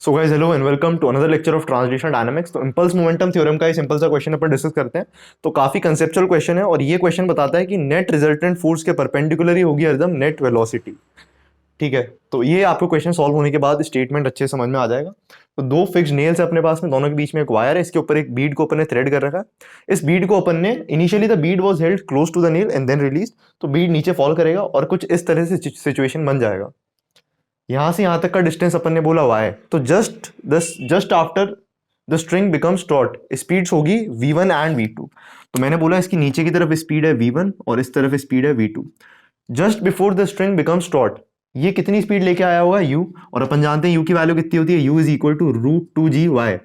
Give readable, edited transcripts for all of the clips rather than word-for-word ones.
So guys hello and welcome to another lecture of translational dynamics. तो impulse momentum theorem का ये simple सा question अपन discuss करते हैं। तो काफी कंसेप्चुअल क्वेश्चन है और ये क्वेश्चन बताता है कि नेट रिजल्टेंट फोर्स के परपेंडिकुलर ही होगी हरदम नेट वेलोसिटी। ठीक है, तो ये आपको क्वेश्चन सॉल्व होने के बाद स्टेटमेंट अच्छे से समझ में आ जाएगा। तो दो फिक्स नेल्स है अपने पास में, दोनों के बीच में एक वायर है, इसके ऊपर एक बीड को अपन ने थ्रेड कर रखा है। इस बीड को अपन ने initially the bead was held close to the nail and then release. तो बीड नीचे फॉल करेगा और कुछ इस तरह से सिचुएशन बन जाएगा। यहां से यहां तक का डिस्टेंस अपन ने बोला y, तो just after the string becomes taught speeds होगी v1 एंड v2। तो मैंने बोला इसकी नीचे की तरफ स्पीड है v1 और इस तरफ स्पीड है v2। Just before the string becomes taught ये कितनी स्पीड लेके आया होगा u, और अपन जानते हैं u की वैल्यू कितनी होती है, u is equal to root two g y.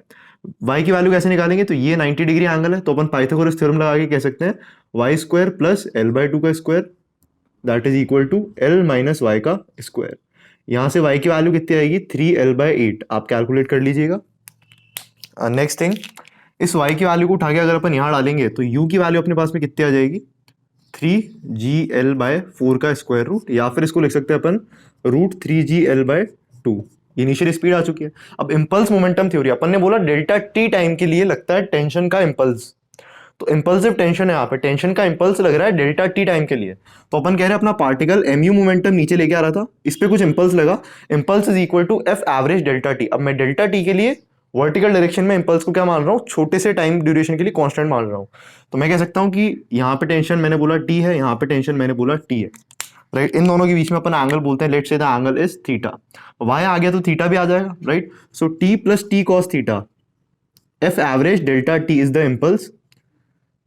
y की वैल्यू कैसे निकालेंगे, तो ये 90 डिग्री एंगल है, तो अपन पाइथागोरस थ्योरम लगा के कह सकते हैं Y square plus L by two का square that is equal to L minus Y का स्क्वायर। यहां से y की वैल्यू कितनी आएगी 3l/8, आप कैलकुलेट कर लीजिएगा। नेक्स्ट थिंग, इस y की वैल्यू को उठा के अगर अपन यहाँ डालेंगे तो u की वैल्यू अपने पास में कितनी आ जाएगी 3gl/4 का स्क्वायर रूट, या फिर इसको लिख सकते हैं अपन रूट 3gl/2। इनिशियल स्पीड आ चुकी है। अब इंपल्स मोमेंटम थ्योरी अपन ने बोला डेल्टा टी टाइम के लिए लगता है टेंशन का इंपल्स। तो इंपल्सिव टेंशन है, यहाँ पे टेंशन का इंपल्स लग रहा है डेल्टा टी टाइम के लिए। तो अपन कह रहे हैं अपना पार्टिकल एमयू मोमेंटम नीचे लेके आ रहा था, इस पे कुछ इंपल्स लगा, impulse is equal to f average delta t. अब मैं डेल्टा टी के लिए वर्टिकल डायरेक्शन में इंपल्स को क्या मान रहा हूँ, छोटे से टाइम ड्यूरेशन के लिए कांस्टेंट मान रहा हूँ। तो मैं कह सकता हूँ कि यहाँ पे टेंशन मैंने बोला टी है, यहाँ पे टेंशन मैंने बोला टी है, राइट। इन दोनों के बीच में अपन एंगल बोलते हैं, let's say the angle is theta. Y आ गया तो थीटा भी आ जाएगा, right. So T plus T cos theta, F average delta T is the impulse.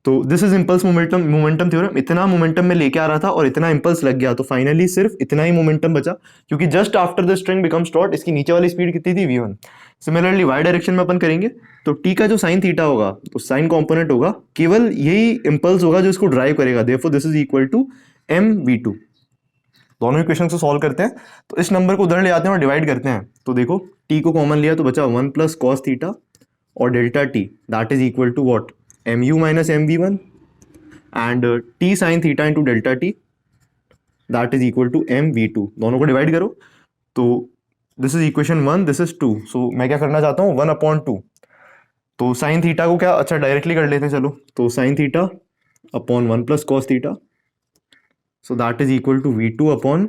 तो this is impulse momentum theorem. इतना मोमेंटम में लेके आ रहा था और इतना इंपल्स लग गया, तो फाइनली सिर्फ इतना ही मोमेंटम बचा, क्योंकि just after the string becomes taught इसकी नीचे वाली स्पीड कितनी थी v1। सिमिलरली वाई डायरेक्शन में अपन करेंगे तो t का जो साइन थीटा होगा, तो साइन कॉम्पोनेंट होगा, केवल यही इंपल्स होगा जो इसको ड्राइव करेगा, therefore this is equal to mv2। दोनों इक्वेशन को सॉल्व करते हैं। तो इस नंबर को उधर ले आते हैं और डिवाइड करते हैं। तो देखो t को कॉमन लिया तो बचा 1 प्लस कॉस थीटा और delta t that is equal to what, mu minus mv1 and t sine theta into delta t that is equal to mv2। दोनों को डिवाइड करो तो this is equation 1, this is 2। So मैं क्या करना चाहता हूँ 1/2। तो साइन थीटा को क्या, अच्छा डायरेक्टली कर लेते हैं चलो। तो sine theta upon 1 plus cos theta, so that is equal to v2 upon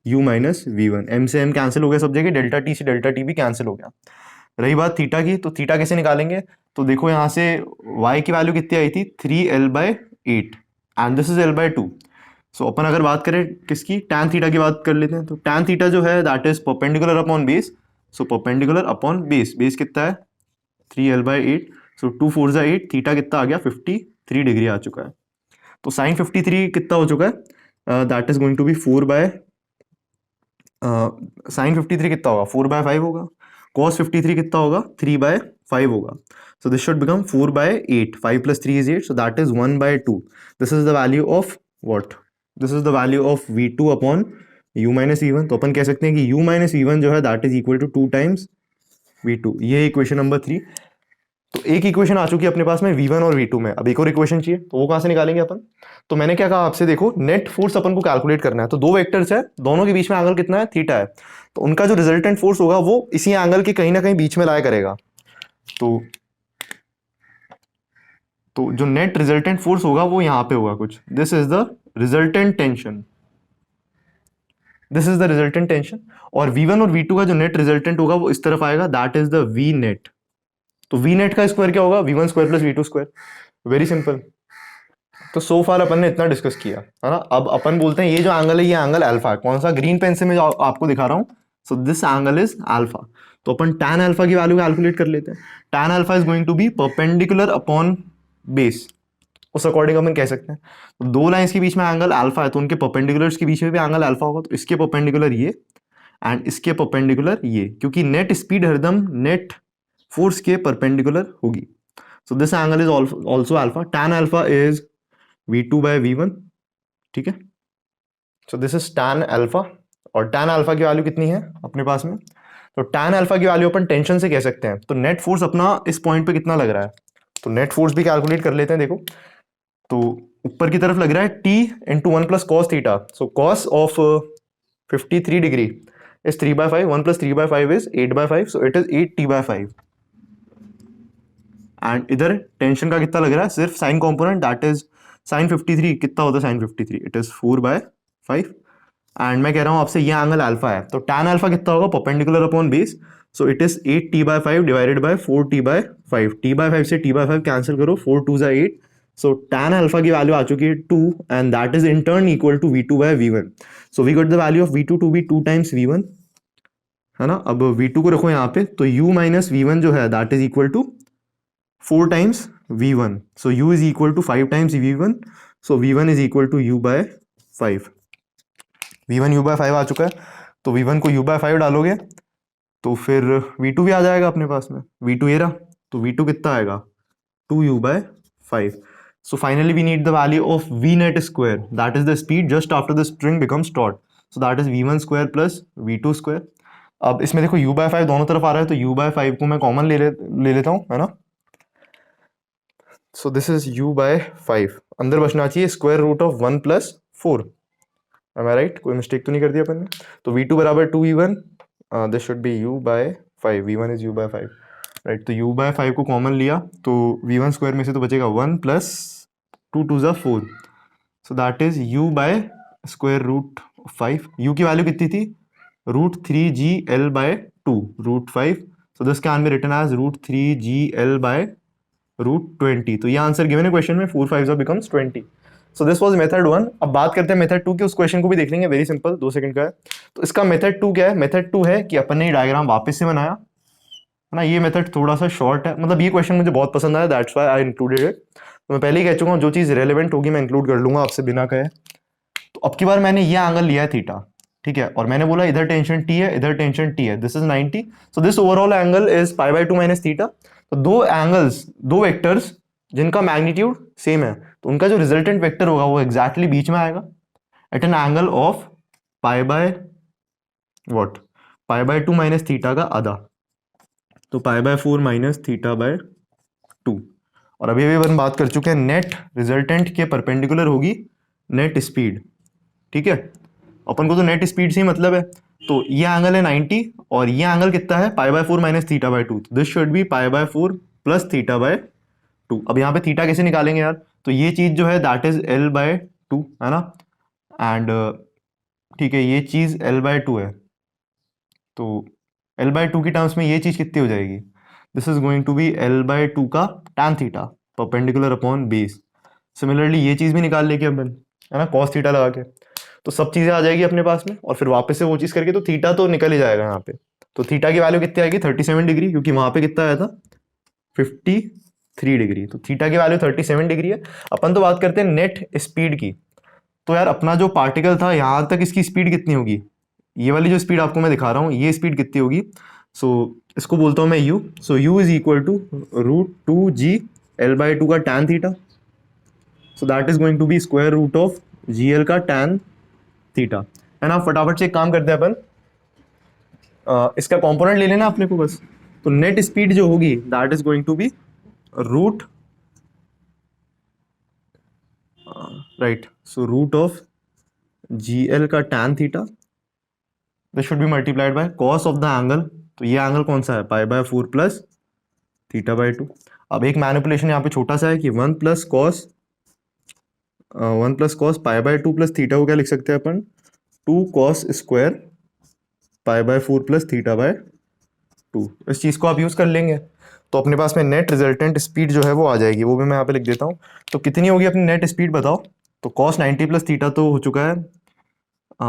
u minus v1। m से m कैंसिल हो गया सब जगह, डेल्टा टी से डेल्टा टी भी कैंसिल हो गया। रही बात थीटा की, तो थीटा कैसे निकालेंगे, तो देखो यहाँ से y की वैल्यू कितनी आई थी 3l/8 and this is l/2। सो अपन अगर बात करें किसकी, टैन थीटा की बात कर लेते हैं। तो टैन थीटा जो है that is perpendicular upon base. So perpendicular upon base, base कितना है 3l/8। सो 2 4 जा 8, थीटा कितना आ गया 53 डिग्री आ चुका है। तो साइन 53 कितना हो चुका है, that is going to be 4 by, sine 53 कितना होगा 4/5 होगा। cos 53 कितना होगा 3/5 होगा। So this should become 4/8, 5 plus 3 is 8, so that is 1/2। This is the value of what, this is the value of v2 upon u minus v1। तो अपन कह सकते हैं कि u minus v1 जो है that is equal to 2 times v2। ये equation number 3। तो एक इक्वेशन आ चुकी है अपने पास में v1 और v2 में। अब एक और इक्वेशन चाहिए, तो वो कहाँ से निकालेंगे अपन। तो मैंने क्या कहा आपसे, देखो नेट फोर्स अपन को कैलकुलेट करना है। तो दो वेक्टर्स है, दोनों के बीच में एंगल कितना है थीटा है, तो उनका जो रिजल्टेंट फोर्स होगा वो इसी एंगल के कहीं ना कहीं बीच में लाया करेगा। तो जो नेट रिजल्टेंट फोर्स होगा वो यहाँ पे होगा कुछ, this is the resultant tension, this is the resultant tension. और v1 और v2 का जो नेट रिजल्टेंट होगा वो इस तरफ आएगा, that is the v net. तो v नेट का स्क्वायर क्या होगा, v1 square plus v2 square, very simple. तो सो फार अपन ने इतना डिस्कस किया है ना। अब अपन बोलते हैं ये जो एंगल है ये एंगल अल्फा है, कौन सा, ग्रीन पेन से मैं जो आपको दिखा रहा हूँ। So this angle is alpha. तो अपन tan अल्फा की वैल्यू कैलकुलेट कर लेते हैं। tan alpha is going to be perpendicular upon base, उस अकॉर्डिंग अपन कह सकते हैं। तो दो लाइंस के बीच में एंगल अल्फा है, तो उनके परपेंडिकुलर्स के बीच में भी एंगल अल्फा होगा। तो इसके परपेंडिकुलर ये एंड इसके परपेंडिकुलर ये, क्योंकि नेट स्पीड हरदम नेट फोर्स के परपेंडिकुलर होगी। सो this angle is also alpha. tan alpha is v2/v1, ठीक है। So this is tan alpha, और tan अल्फा की वैल्यू कितनी है अपने पास में, तो tan अल्फा की वैल्यू अपन टेंशन से कह सकते हैं। तो नेट फोर्स अपना इस पॉइंट पे कितना लग रहा है, तो नेट फोर्स भी कैलकुलेट कर लेते हैं। देखो तो ऊपर की तरफ लग रहा है t into 1 plus cos theta. So cos of 53 degree is 3/5. 1 plus 3/5 is 8/5. So it is 8t/5. And इधर टेंशन का कितना लग रहा है, सिर्फ sine component, that is sine 53. कितना होता है साइन 53? It is 4/5. एंड मैं कह रहा हूँ आपसे ये एंगल अल्फा है, तो टैन अल्फा कितना होगा, perpendicular upon base. So it is 8t/5 divided by 4t/5. t/5 से t/5 कैंसिल करो, 4 2 8. सो टैन अल्फा की वैल्यू आ चुकी है 2, and that is in turn equal to v2/v1. So we got the value of v2 to be 2 times v1, है ना. अब v2 को रखो यहाँ पे, तो u माइनस v1 जो है that is equal to 4 times v1. So u is equal to 5 times v1. So v1 is equal to u by 5. v1 u by 5 आ चुका है, तो v1 को u by 5 डालोगे तो फिर v2 भी आ जाएगा अपने पास में. v2 ये रहा, तो v2 कितना आएगा, 2u by 5. So finally we need the value of v net square, that is the speed just after the string becomes taut. So that is v1 square plus v2 square. अब इसमें देखो u by 5 दोनों तरफ आ रहा है, तो u by 5 को मैं कॉमन ले लेता हूँ, है ना. So this is u by 5. अंदर बचना चाहिए square root of 1 plus 4. Am I right? कोई मिस्टेक तो नहीं कर दिया अपन ने. तो v2 बराबर 2v1. This should B u by 5. v1 is u by 5. Right, तो u by 5 को कॉमन लिया, तो v1 स्क्वायर में से तो बचेगा 1 प्लस 2 2 ज़ा 4. So that is u by square root 5. u की वैल्यू कितनी थी, √3gl/2 √5. So this can be written as √3gl/√20. तो ये आंसर गिवन है क्वेश्चन में, 4 5 becomes 20. So this was method 1. अब बात करते हैं मेथड 2 की. उस क्वेश्चन को भी देख लेंगे, वेरी सिंपल, 2 सेकंड का है. तो इसका मेथड 2 क्या है, मेथड 2 है कि अपन ने डायग्राम वापस से बनाया, है ना. ये मेथड थोड़ा सा शॉर्ट है, मतलब ये क्वेश्चन मुझे बहुत पसंद आया, that's why I included it. तो मैं पहले ही कह चुका हूँ जो चीज़ रेलेवेंट होगी मैं इंक्लूड कर लूंगा आपसे बिना कहे. तो अब की बार मैंने ये एंगल लिया है थीटा, ठीक है, और मैंने बोला इधर टेंशन टी है, इधर टेंशन टी है, this is 90. So this overall angle is π/2 minus theta. तो दो एंगल्स, दो वेक्टर्स जिनका मैग्नीट्यूड सेम है, तो उनका जो रिजल्टेंट वेक्टर होगा वो एग्जैक्टली बीच में आएगा at an angle of π/2 minus theta का आधा, तो π/4 माइनस थीटा बाय 2. और अभी अपन बात कर चुके हैं नेट रिजल्टेंट के परपेंडिकुलर होगी नेट स्पीड, ठीक है. अपन को तो नेट स्पीड से ही मतलब है. तो ये एंगल है 90 और ये एंगल कितना है, π/4 minus theta by 2. This should be π/4 plus theta by 2. अब यहाँ पे थीटा कैसे निकालेंगे यार, तो ये चीज़ जो है दैट इज l/2, है ना. एंड ठीक है, ये चीज़ l/2 है, तो l/2 की टर्म्स में ये चीज़ कितनी हो जाएगी, this is going to be l/2 का tan theta perpendicular upon base. Similarly ये चीज़ भी निकाल लेके अपन, है ना, cos थीटा लगा के, तो सब चीज़ें आ जाएगी अपने पास में. और फिर वापस से वो चीज़ करके तो थीटा तो निकल ही जाएगा यहाँ पे. तो थीटा की वैल्यू कितनी आएगी, 37 डिग्री, क्योंकि वहाँ पे कितना आया था 53 डिग्री. तो थीटा की वैल्यू 37 डिग्री है. अपन तो बात करते हैं नेट स्पीड की. तो यार अपना जो पार्टिकल था यहाँ तक, इसकी स्पीड कितनी होगी, ये वाली जो स्पीड आपको मैं दिखा रहा हूँ, ये स्पीड कितनी होगी. सो इसको बोलता हूँ मैं u. So u is equal to √2gl/2 का tan theta. So that is going to be square root of gl का tan थीटा, है ना. फटाफट से एक काम करते हैं अपन, इसका कंपोनेंट ले लेना अपने को बस. तो नेट स्पीड जो होगी that is going to be root, right, so root of gl का tan theta, this should be multiplied by cos of the angle. तो ये एंगल कौन सा है, π/4 प्लस थीटा बाय 2. अब एक मैनिपुलेशन यहाँ पे छोटा सा है कि 1 प्लस कॉस π/2 प्लस थीटा को क्या लिख सकते हैं अपन, 2 cos square π/4 plus theta by 2. इस चीज़ को आप यूज़ कर लेंगे तो अपने पास में नेट रिजल्टेंट स्पीड जो है वो आ जाएगी. वो भी मैं यहाँ पे लिख देता हूँ. तो कितनी होगी अपनी नेट स्पीड बताओ. तो कॉस 90 प्लस थीटा तो हो चुका है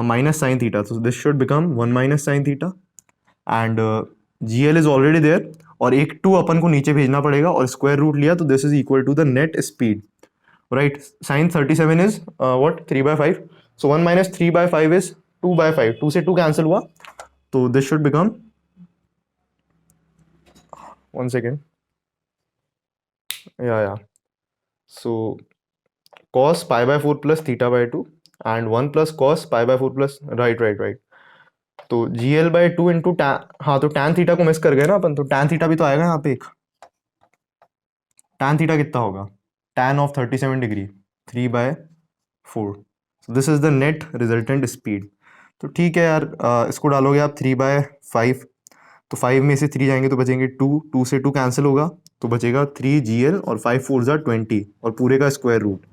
माइनस साइन थीटा, तो this should become 1 minus sine theta. And gl is already there, और एक 2 अपन को नीचे भेजना पड़ेगा और स्क्वायर रूट लिया, तो this is equal to the net speed, right. Sine 37 is what 3/5. So 1 minus 3/5 is 2/5. 2 से 2 कैंसिल हुआ, तो दिस शुड बिकम, 1 सेकेंड, या so cos π/4 plus theta by 2 and 1 plus cos π/4 plus, right. तो gl/2 into tan, हाँ तो tan theta को miss कर गए ना अपन, तो tan थीटा भी तो आएगा यहाँ पे एक. tan थीटा कितना होगा, tan of 37 degree 3/4. This is the net resultant speed. तो ठीक है यार, इसको डालोगे आप 3/5, तो 5 में से 3 जाएंगे तो बचेंगे 2, 2 से 2 कैंसिल होगा तो बचेगा 3GL और 5 4 20 और पूरे का square root.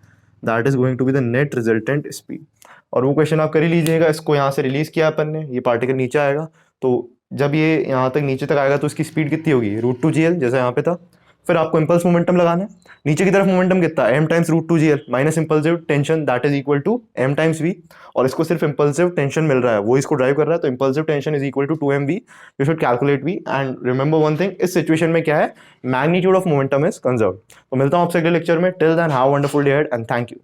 That is going to be the net resultant speed. और वो क्वेश्चन आप कर ही लीजिएगा, इसको यहाँ से रिलीज किया अपन ने, ये पार्टिकल नीचे आएगा, तो जब ये यहाँ तक नीचे तक आएगा तो इसकी स्पीड कितनी होगी, √2GL जैसा यहाँ पे था। फिर आपको इम्पल्स मोमेंटम लगाना है, नीचे की तरफ मोमेंटम कितना है, m times √2GL minus impulsive tension that is equal to m times v, और इसको सिर्फ इम्पल्सिव टेंशन मिल रहा है, वो इसको ड्राइव कर रहा है, तो impulsive tension is equal to 2mv। You should calculate v and remember one thing, इस सिचुएशन में क्या है, magnitude of momentum is conserve. तो मिलता हूँ आपसे अगले लेक्चर में, till then have wonderful day ahead and thank you.